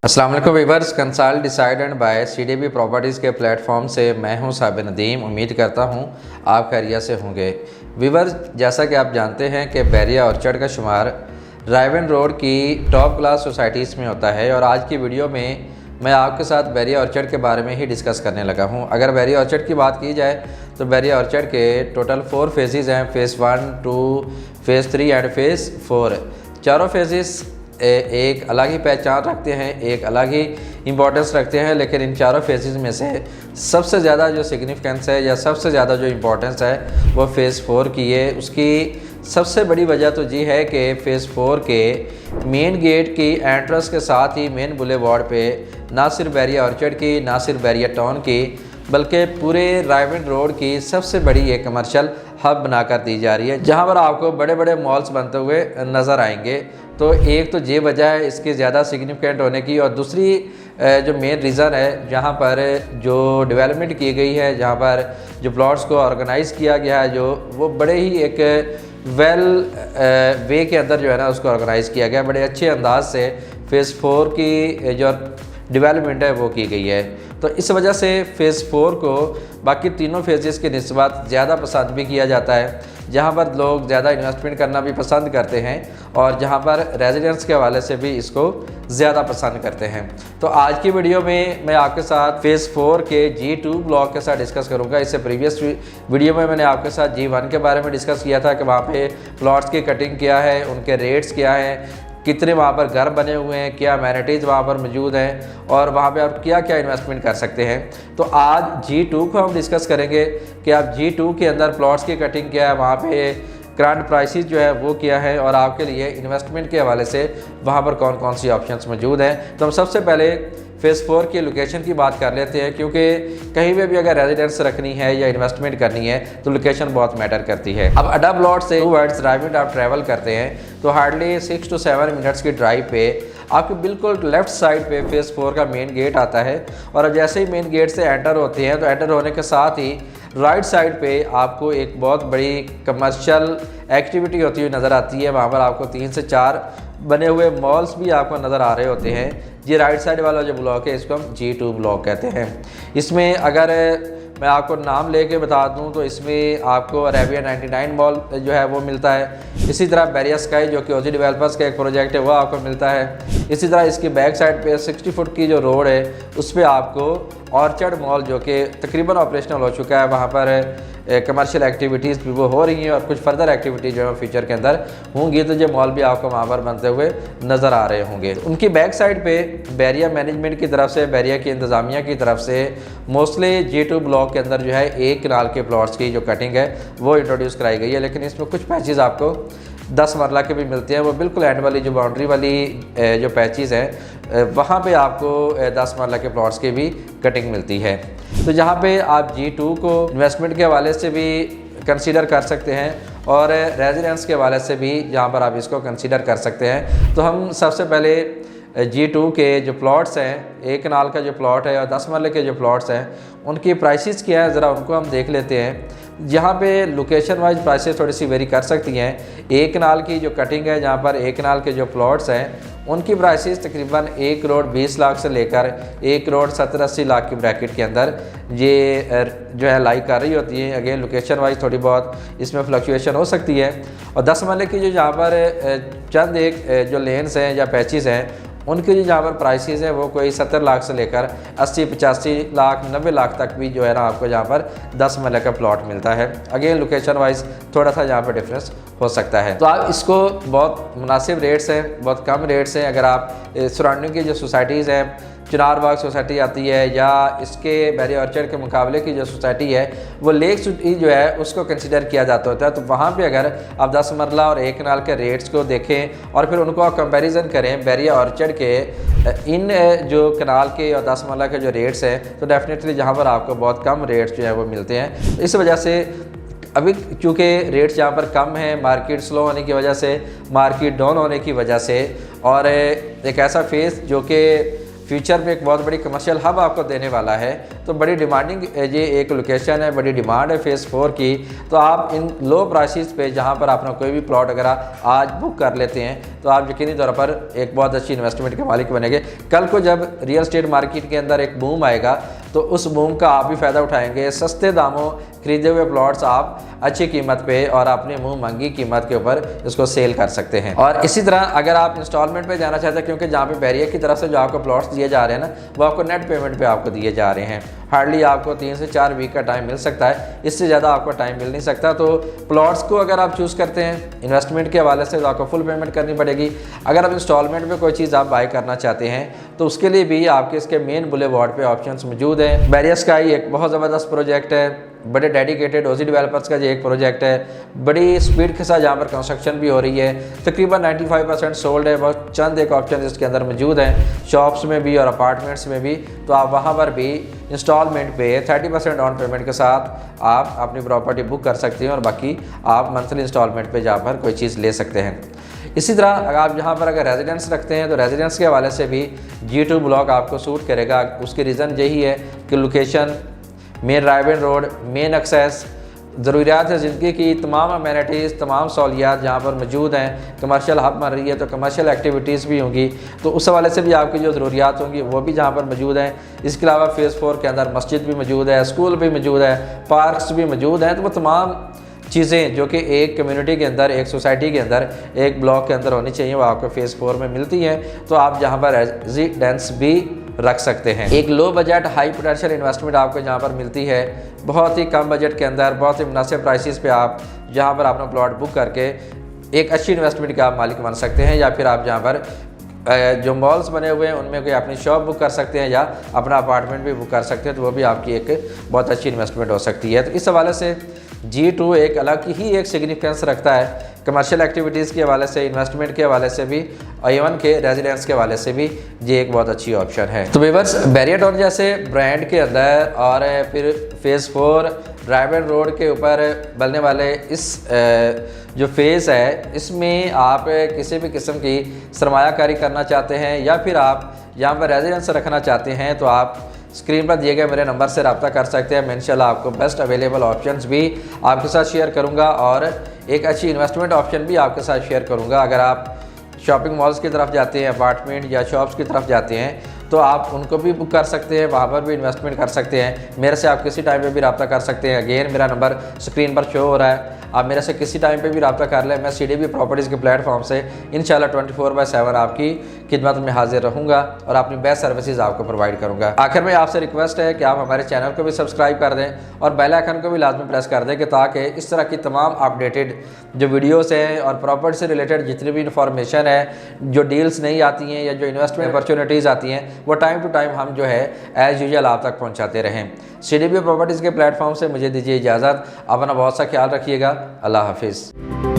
अस्सलाम वालेकुम viewers, consult decide and buy CDB properties के प्लेटफॉर्म से मैं हूं साबिर नदीम। उम्मीद करता हूं आप खैरियत से होंगे। वीवर्स, जैसा कि आप जानते हैं कि बैरिया ऑर्चर्ड का शुमार रायवन रोड की टॉप क्लास सोसाइटीज़ में होता है और आज की वीडियो में मैं आपके साथ बैरिया ऑर्चर्ड के बारे में ही डिस्कस करने लगा हूं। अगर बैरिया ऑर्चर्ड की बात की जाए तो बैरिया ऑर्चर्ड के टोटल 4 फेजेज़ हैं, फ़ेज़ 1, 2, फ़ेज़ 3 एंड फ़ेज़ 4। चारों फेजेस एक अलग ही पहचान रखते हैं, एक अलग ही इम्पोर्टेंस रखते हैं, लेकिन इन चारों फेजेस में से सबसे ज़्यादा जो सिग्निफिकेंस है या सबसे ज़्यादा जो इम्पोर्टेंस है वो फ़ेज़ 4 की है। उसकी सबसे बड़ी वजह तो ये है कि फ़ेज़ 4 के मेन गेट की एंट्रेंस के साथ ही मेन बुलेवार्ड पे ना सिर्फ बैरिया ऑर्चर्ड की, ना सिर्फ बैरिया टाउन की, बल्कि पूरे रायवन रोड की सबसे बड़ी एक कमर्शियल हब बनाकर दी जा रही है, जहां पर आपको बड़े बड़े मॉल्स बनते हुए नज़र आएंगे। तो एक तो ये वजह है इसकी ज़्यादा सिग्निफिकेंट होने की, और दूसरी जो मेन रीज़न है जहां पर जो डेवलपमेंट की गई है, जहां पर जो प्लॉट्स को ऑर्गेनाइज़ किया गया है, जो वो बड़े ही एक वेल वे के अंदर जो है ना उसको ऑर्गेनाइज़ किया गया, बड़े अच्छे अंदाज से फ़ेज़ 4 की जो डेवलपमेंट है वो की गई है। तो इस वजह से फ़ेज़ 4 को बाकी तीनों फेजेस की निस्बत ज़्यादा पसंद भी किया जाता है, जहां पर लोग ज़्यादा इन्वेस्टमेंट करना भी पसंद करते हैं और जहां पर रेजिडेंस के हवाले से भी इसको ज़्यादा पसंद करते हैं। तो आज की वीडियो में मैं आपके साथ फ़ेज़ 4 के G2 ब्लॉक के साथ डिस्कस करूंगा। इससे प्रीवियस वीडियो में मैंने आपके साथ G1 के बारे में डिस्कस किया था कि वहाँ पे प्लॉट्स की कटिंग क्या है, उनके रेट्स क्या हैं, कितने वहाँ पर घर बने हुए हैं, क्या अमेनिटीज़ वहाँ पर मौजूद हैं और वहाँ पे आप क्या क्या इन्वेस्टमेंट कर सकते हैं। तो आज G2 को हम डिस्कस करेंगे कि आप G2 के अंदर प्लॉट्स की कटिंग क्या है, वहाँ पे करंट प्राइसेस जो है वो क्या है और आपके लिए इन्वेस्टमेंट के हवाले से वहाँ पर कौन कौन सी ऑप्शंस मौजूद हैं। तो हम सबसे पहले फ़ेज़ 4 की लोकेशन की बात कर लेते हैं, क्योंकि कहीं पे भी अगर रेजिडेंस रखनी है या इन्वेस्टमेंट करनी है तो लोकेशन बहुत मैटर करती है। अब अड्डा प्लॉट से टूवर्ड्स रायवन आप ट्रैवल करते हैं तो हार्डली 6 to 7 मिनट्स की ड्राइव पे आपके बिल्कुल लेफ़्ट साइड पे फ़ेज़ 4 का मेन गेट आता है, और जैसे ही मेन गेट से एंटर होते हैं तो एंटर होने के साथ ही राइट साइड पे आपको एक बहुत बड़ी कमर्शियल एक्टिविटी होती हुई नज़र आती है। वहाँ पर आपको 3 से 4 बने हुए मॉल्स भी आपको नज़र आ रहे होते हैं। ये राइट साइड वाला जो ब्लॉक है इसको हम G2 ब्लॉक कहते हैं। इसमें अगर मैं आपको नाम लेके बता दूं तो इसमें आपको अरेबिया 99 मॉल जो है वो मिलता है। इसी तरह बैरिया स्काई जो कि ओजी डेवलपर्स का एक प्रोजेक्ट है वो आपको मिलता है। इसी तरह इसकी बैक साइड पे 60 फुट की जो रोड है उस पर आपको ऑर्चर्ड मॉल जो कि तकरीबन ऑपरेशनल हो चुका है, वहाँ पर कमर्शियल एक्टिविटीज़ भी वो हो रही हैं और कुछ फर्दर एक्टिविटीज़ जो है फ्यूचर के अंदर होंगी, तो जो मॉल भी आपको वहाँ पर बनते हुए नज़र आ रहे होंगे। उनकी बैक साइड पे बैरिया मैनेजमेंट की तरफ से, बैरिया की इंतज़ामिया की तरफ से मोस्टली G2 ब्लॉक के अंदर जो है एक कनाल के प्लॉट्स की जो कटिंग है वो इंट्रोड्यूस कराई गई है, लेकिन इसमें कुछ पैचेज़ आपको 10 मरला के भी मिलते हैं। वो बिल्कुल एंड वाली जो बाउंड्री वाली जो पैचेज़ हैं वहाँ पे आपको 10 मरला के प्लॉट्स की भी कटिंग मिलती है। तो जहाँ पे आप G2 को इन्वेस्टमेंट के हवाले से भी कंसीडर कर सकते हैं और रेजिडेंस के हवाले से भी जहाँ पर आप इसको कंसीडर कर सकते हैं। तो हम सबसे पहले G2 के जो प्लॉट्स हैं, एक कनाल का जो प्लॉट है और 10 मरले के जो प्लॉट्स हैं उनकी प्राइसेस क्या है ज़रा उनको हम देख लेते हैं। यहाँ पे लोकेशन वाइज प्राइसेस थोड़ी सी वेरी कर सकती हैं। एक कनाल की जो कटिंग है, जहाँ पर एक कनाल के जो प्लॉट्स हैं उनकी प्राइसेस तकरीबन 1 करोड़ 20 लाख से लेकर 1 करोड़ 70-80 लाख की ब्रैकेट के अंदर ये जो है लाई कर रही होती है। अगेन लोकेशन वाइज थोड़ी बहुत इसमें फ्लक्चुएशन हो सकती है। और 10 मरले की जो यहाँ पर चंद एक जो लेन्स हैं या पैचेज़ हैं उनकी जो जहाँ पर प्राइसेस है वो कोई 70 लाख से लेकर 80-85 लाख 90 लाख तक भी जो है ना आपको जहाँ पर 10 मरले का प्लॉट मिलता है। अगेन लोकेशन वाइज थोड़ा सा यहाँ पर डिफरेंस हो सकता है। तो आप इसको बहुत मुनासिब रेट्स हैं, बहुत कम रेट्स हैं। अगर आप सराउंडिंग की जो सोसाइटीज़ हैं, चिनार बाग सोसाइटी आती है या इसके बैरिया ऑर्चर्ड के मुकाबले की जो सोसाइटी है वो लेक सिटी जो है उसको कंसिडर किया जाता होता है, तो वहाँ पे अगर आप 10 मरला और एक कनाल के रेट्स को देखें और फिर उनको आप कंपैरिजन करें बैरिया ऑर्चर्ड के इन जो कनाल के और 10 मरला के जो रेट्स हैं, तो डेफिनेटली जहाँ पर आपको बहुत कम रेट्स जो है वो मिलते हैं। इस वजह से अभी चूँकि रेट्स यहाँ पर कम हैं, मार्केट स्लो होने की वजह से, मार्केट डाउन होने की वजह से, और एक ऐसा फेज़ जो कि फ्यूचर में एक बहुत बड़ी कमर्शियल हब आपको देने वाला है। तो बड़ी डिमांडिंग ये एक लोकेशन है, बड़ी डिमांड है फेज़ 4 की। तो आप इन लो प्राइसेस पे जहाँ पर अपना कोई भी प्लॉट अगर आज बुक कर लेते हैं तो आप यकीनी तौर पर एक बहुत अच्छी इन्वेस्टमेंट के मालिक बनेंगे। कल को जब रियल एस्टेट मार्केट के अंदर एक बूम आएगा तो उस बूम का आप भी फ़ायदा उठाएंगे। सस्ते दामों खरीदे हुए प्लॉट्स आप अच्छी कीमत पे और अपने मुंह मंगी कीमत के ऊपर इसको सेल कर सकते हैं। और इसी तरह अगर आप इंस्टॉलमेंट पे जाना चाहते हैं, क्योंकि जहाँ पे बैरियर की तरफ से जो आपको प्लॉट्स दिए जा रहे हैं ना, वो आपको नेट पेमेंट पे आपको दिए जा रहे हैं। हार्डली आपको 3 से 4 वीक का टाइम मिल सकता है, इससे ज़्यादा आपको टाइम मिल नहीं सकता। तो प्लॉट्स को अगर आप चूज़ करते हैं इन्वेस्टमेंट के हवाले से तो आपको फुल पेमेंट करनी पड़ेगी। अगर आप इंस्टॉलमेंट में कोई चीज़ आप बाय करना चाहते हैं तो उसके लिए भी आपके इसके मेन बुलेवार्ड पे ऑप्शंस मौजूद हैं। बैरियर स्काई एक बहुत ज़बरदस्त प्रोजेक्ट है, बड़े डेडिकेटेड ओजी डेवलपर्स का ये एक प्रोजेक्ट है, बड़ी स्पीड के साथ जहाँ पर कंस्ट्रक्शन भी हो रही है। तकरीबन 95% सोल्ड है, बहुत चंद एक ऑप्शन इसके अंदर मौजूद हैं, शॉप्स में भी और अपार्टमेंट्स में भी। तो आप वहाँ पर भी इंस्टॉलमेंट पे 30% डाउन पेमेंट के साथ आप अपनी प्रॉपर्टी बुक कर सकते हैं और बाकी आप मंथली इंस्टॉलमेंट पे जहाँ पर कोई चीज़ ले सकते हैं। इसी तरह अगर आप यहाँ पर अगर रेजिडेंस रखते हैं तो रेजिडेंस के हवाले से भी G2 ब्लॉक आपको सूट करेगा। उसकी रीज़न यही है कि location, main driving road, main access, ज़रूरियात ज़िंदगी की तमाम अमेनिटीज़, तमाम सहूलियात जहाँ पर मौजूद हैं। कमर्शियल हब बन रही है तो कमर्शियल एक्टिविटीज़ भी होंगी, तो उस हवाले से भी आपकी जो ज़रूरियात होंगी वो भी जहाँ पर मौजूद हैं। इसके अलावा फेज़ 4 के अंदर मस्जिद भी मौजूद है, स्कूल भी मौजूद है, पार्क्स भी मौजूद हैं। तो वो तमाम चीज़ें जो कि एक कम्युनिटी के अंदर, एक सोसाइटी के अंदर, एक ब्लॉक के अंदर होनी चाहिए, वो आपको फेज़ 4 में मिलती हैं। तो आप जहाँ पर रेजिडेंस भी रख सकते हैं। एक low budget high potential investment आपको जहाँ पर मिलती है, बहुत ही कम बजट के अंदर, बहुत ही मुनासिब प्राइसेस पे आप जहाँ पर अपना प्लॉट बुक करके एक अच्छी इन्वेस्टमेंट के आप मालिक बन सकते हैं। या फिर आप जहाँ पर जो मॉल्स बने हुए हैं उनमें कोई अपनी शॉप बुक कर सकते हैं या अपना अपार्टमेंट भी बुक कर सकते हैं, तो वो भी आपकी एक बहुत अच्छी इन्वेस्टमेंट हो सकती है। तो इस हवाले से G2 एक अलग ही एक सिग्निफिकेंस रखता है, कमर्शियल एक्टिविटीज़ के हवाले से, इन्वेस्टमेंट के हवाले से भी और इवन के रेजिडेंस के हवाले से भी ये एक बहुत अच्छी ऑप्शन है। तो व्यूअर्स, बैरियर टाउन जैसे ब्रांड के अंदर और फिर फेज़ 4 ड्राइविंग रोड के ऊपर बनने वाले इस जो फेज़ है, इसमें आप किसी भी किस्म की सरमायाकारी करना चाहते हैं या फिर आप यहाँ पर रेजिडेंस रखना चाहते हैं तो आप स्क्रीन पर दिए गए मेरे नंबर से रब्ता कर सकते हैं। मैं इंशाल्लाह आपको बेस्ट अवेलेबल ऑप्शंस भी आपके साथ शेयर करूंगा और एक अच्छी इन्वेस्टमेंट ऑप्शन भी आपके साथ शेयर करूंगा। अगर आप शॉपिंग मॉल्स की तरफ जाते हैं, अपार्टमेंट या शॉप्स की तरफ जाते हैं तो आप उनको भी बुक कर सकते हैं, वहाँ पर भी इन्वेस्टमेंट कर सकते हैं। मेरे से आप किसी टाइम पे भी रब्ता कर सकते हैं। अगेन मेरा नंबर स्क्रीन पर शो हो रहा है, आप मेरे से किसी टाइम पे भी रब्ता कर लें। मैं CDB प्रॉपर्टीज़ के प्लेटफॉर्म से इंशाल्लाह 24/7 आपकी खिदमत में हाजिर रहूँगा और अपनी बेस्ट सर्विसेज आपको प्रोवाइड करूँगा। आखिर में आपसे रिक्वेस्ट है कि आप हमारे चैनल को भी सब्सक्राइब कर दें और बेल आइकन को भी लाजमी प्रेस कर दें कि ताकि इस तरह की तमाम अपडेटेड जो वीडियोज़ हैं और प्रॉपर्टी से रिलेटेड जितनी भी इंफॉर्मेशन है, जो डील्स नहीं आती हैं या जो इन्वेस्टमेंट अपॉर्चुनिटीज़ आती हैं, वो टाइम टू टाइम हम जो है एज़ यूजुअल आप तक पहुँचाते रहें। CDB प्रॉपर्टीज़ के प्लेटफॉर्म से मुझे दीजिए इजाज़त। अपना बहुत सा ख्याल रखिएगा। अल्लाह हाफिज़।